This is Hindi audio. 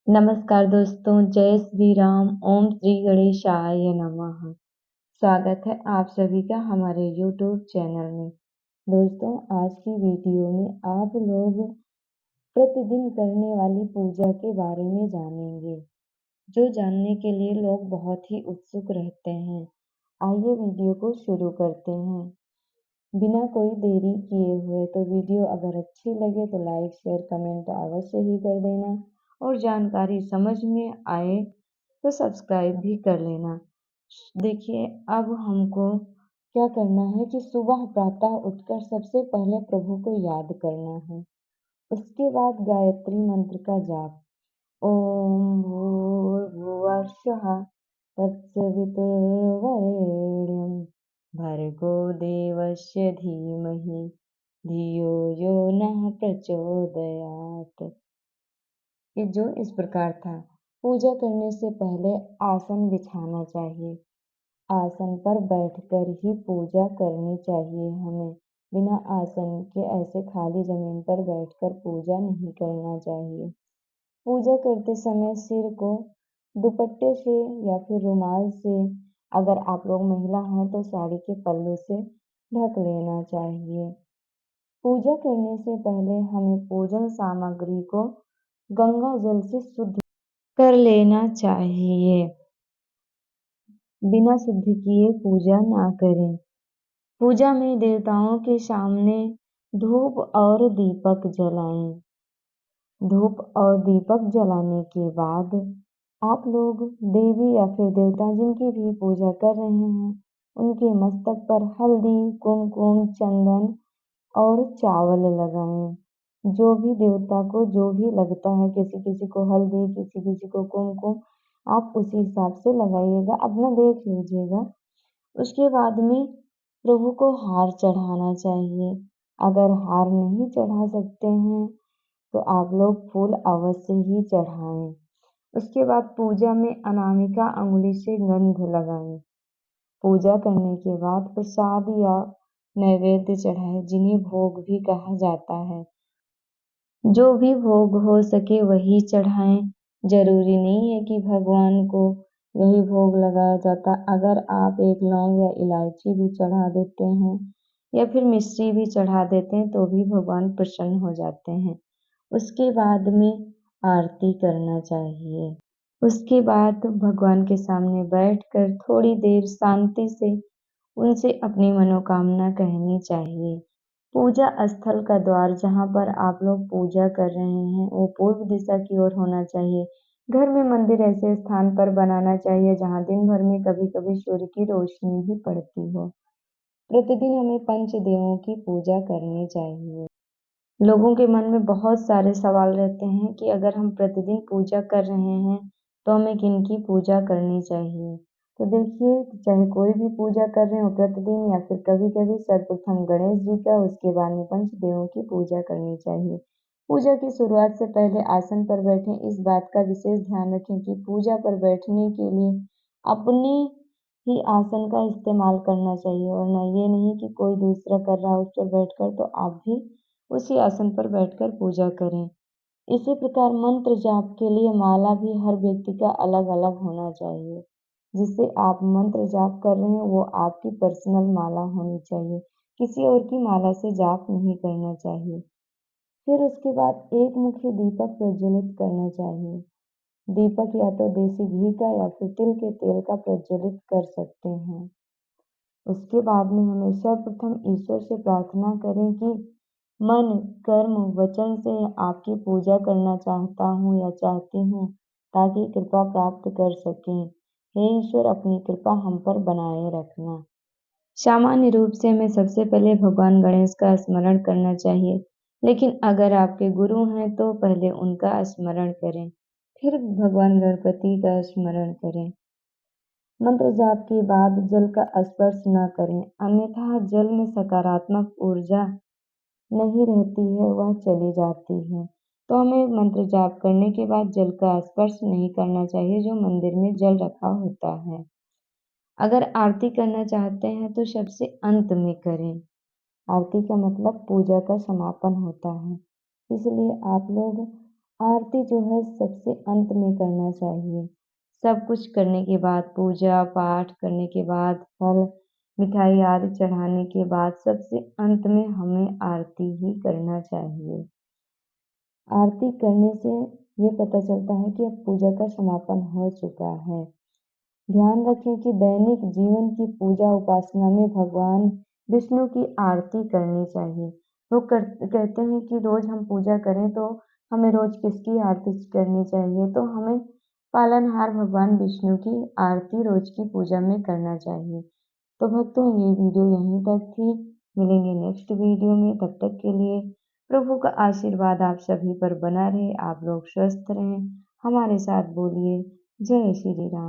नमस्कार दोस्तों, जय श्री राम, ओम श्री गणेशाय नमः। स्वागत है आप सभी का हमारे YouTube चैनल में। दोस्तों, आज की वीडियो में आप लोग प्रतिदिन करने वाली पूजा के बारे में जानेंगे, जो जानने के लिए लोग बहुत ही उत्सुक रहते हैं। आइए वीडियो को शुरू करते हैं। बिना कोई देरी किए हुए तो वीडियो अगर अच्छी लगे तो लाइक शेयर कमेंट अवश्य ही कर देना और जानकारी समझ में आए तो सब्सक्राइब भी कर लेना। देखिए, अब हमको क्या करना है कि सुबह प्रातः उठकर सबसे पहले प्रभु को याद करना है। उसके बाद गायत्री मंत्र का जाप। ओम भूर्भुवस्सुः तत्सवितुर्वरेण्यं भर्गो देवस्य धीमहि धियो यो नः प्रचोदयात्। कि जो इस प्रकार था। पूजा करने से पहले आसन बिछाना चाहिए। आसन पर बैठकर ही पूजा करनी चाहिए हमें। बिना आसन के ऐसे खाली जमीन पर बैठकर पूजा नहीं करना चाहिए। पूजा करते समय सिर को दुपट्टे से या फिर रुमाल से, अगर आप लोग महिला हैं तो साड़ी के पल्लू से ढक लेना चाहिए। पूजा करने से पहले हमें पूजन सामग्री को गंगा जल से शुद्ध कर लेना चाहिए। बिना शुद्ध किए पूजा ना करें। पूजा में देवताओं के सामने धूप और दीपक जलाएं। धूप और दीपक जलाने के बाद आप लोग देवी या फिर देवता जिनकी भी पूजा कर रहे हैं, उनके मस्तक पर हल्दी, कुमकुम, चंदन और चावल लगाएं। जो भी देवता को जो भी लगता है, किसी किसी को हल्दी, किसी किसी को कुमकुम, आप उसी हिसाब से लगाइएगा, अपना देख लीजिएगा। उसके बाद में प्रभु को हार चढ़ाना चाहिए। अगर हार नहीं चढ़ा सकते हैं तो आप लोग फूल अवश्य ही चढ़ाएं। उसके बाद पूजा में अनामिका अंगुली से गंध लगाएं। पूजा करने के बाद प्रसाद या नैवेद्य चढ़ाएं, जिन्हें भोग भी कहा जाता है। जो भी भोग हो सके वही चढ़ाएं। जरूरी नहीं है कि भगवान को यही भोग लगाया जाता। अगर आप एक लौंग या इलायची भी चढ़ा देते हैं या फिर मिश्री भी चढ़ा देते हैं तो भी भगवान प्रसन्न हो जाते हैं। उसके बाद में आरती करना चाहिए। उसके बाद भगवान के सामने बैठकर थोड़ी देर शांति से उनसे अपनी मनोकामना कहनी चाहिए। पूजा स्थल का द्वार जहाँ पर आप लोग पूजा कर रहे हैं वो पूर्व दिशा की ओर होना चाहिए। घर में मंदिर ऐसे स्थान पर बनाना चाहिए जहाँ दिन भर में कभी कभी सूर्य की रोशनी भी पड़ती हो। प्रतिदिन हमें पंच देवों की पूजा करनी चाहिए। लोगों के मन में बहुत सारे सवाल रहते हैं कि अगर हम प्रतिदिन पूजा कर रहे हैं तो हमें किनकी पूजा करनी चाहिए। तो देखिए, चाहे कोई भी पूजा कर रहे हो प्रतिदिन या फिर कभी कभी, सर्वप्रथम गणेश जी का, उसके बाद में पंचदेवों की पूजा करनी चाहिए। पूजा की शुरुआत से पहले आसन पर बैठें। इस बात का विशेष ध्यान रखें कि पूजा पर बैठने के लिए अपने ही आसन का इस्तेमाल करना चाहिए, और न ये नहीं कि कोई दूसरा कर रहा है उस पर बैठकर तो आप भी उसी आसन पर बैठकर पूजा करें। इसी प्रकार मंत्र जाप के लिए माला भी हर व्यक्ति का अलग अलग होना चाहिए। जिससे आप मंत्र जाप कर रहे हैं वो आपकी पर्सनल माला होनी चाहिए। किसी और की माला से जाप नहीं करना चाहिए। फिर उसके बाद एक मुखी दीपक प्रज्वलित करना चाहिए। दीपक या तो देसी घी का या फिर तिल के तेल का प्रज्वलित कर सकते हैं। उसके बाद में हमें सर्वप्रथम ईश्वर से प्रार्थना करें कि मन, कर्म, वचन से आपकी पूजा करना चाहता हूँ या चाहती हूँ, ताकि कृपा प्राप्त कर सकें। हे ईश्वर, अपनी कृपा हम पर बनाए रखना। सामान्य रूप से हमें सबसे पहले भगवान गणेश का स्मरण करना चाहिए, लेकिन अगर आपके गुरु हैं तो पहले उनका स्मरण करें, फिर भगवान गणपति का स्मरण करें। मंत्र जाप के बाद जल का स्पर्श न करें, अन्यथा जल में सकारात्मक ऊर्जा नहीं रहती है, वह चली जाती है। तो हमें मंत्र जाप करने के बाद जल का स्पर्श नहीं करना चाहिए, जो मंदिर में जल रखा होता है। अगर आरती करना चाहते हैं तो सबसे अंत में करें। आरती का मतलब पूजा का समापन होता है, इसलिए आप लोग आरती जो है सबसे अंत में करना चाहिए। सब कुछ करने के बाद, पूजा पाठ करने के बाद, फल, मिठाई आदि चढ़ाने के बाद सबसे अंत में हमें आरती ही करना चाहिए। आरती करने से ये पता चलता है कि अब पूजा का समापन हो चुका है। ध्यान रखें कि दैनिक जीवन की पूजा उपासना में भगवान विष्णु की आरती करनी चाहिए। वो कहते हैं कि रोज हम पूजा करें तो हमें रोज किसकी आरती करनी चाहिए, तो हमें पालनहार भगवान विष्णु की आरती रोज की पूजा में करना चाहिए। तो भक्तों ये वीडियो यहीं तक थी। मिलेंगे नेक्स्ट वीडियो में, तब तक के लिए प्रभु का आशीर्वाद आप सभी पर बना रहे, आप लोग स्वस्थ रहें। हमारे साथ बोलिए जय श्री राम।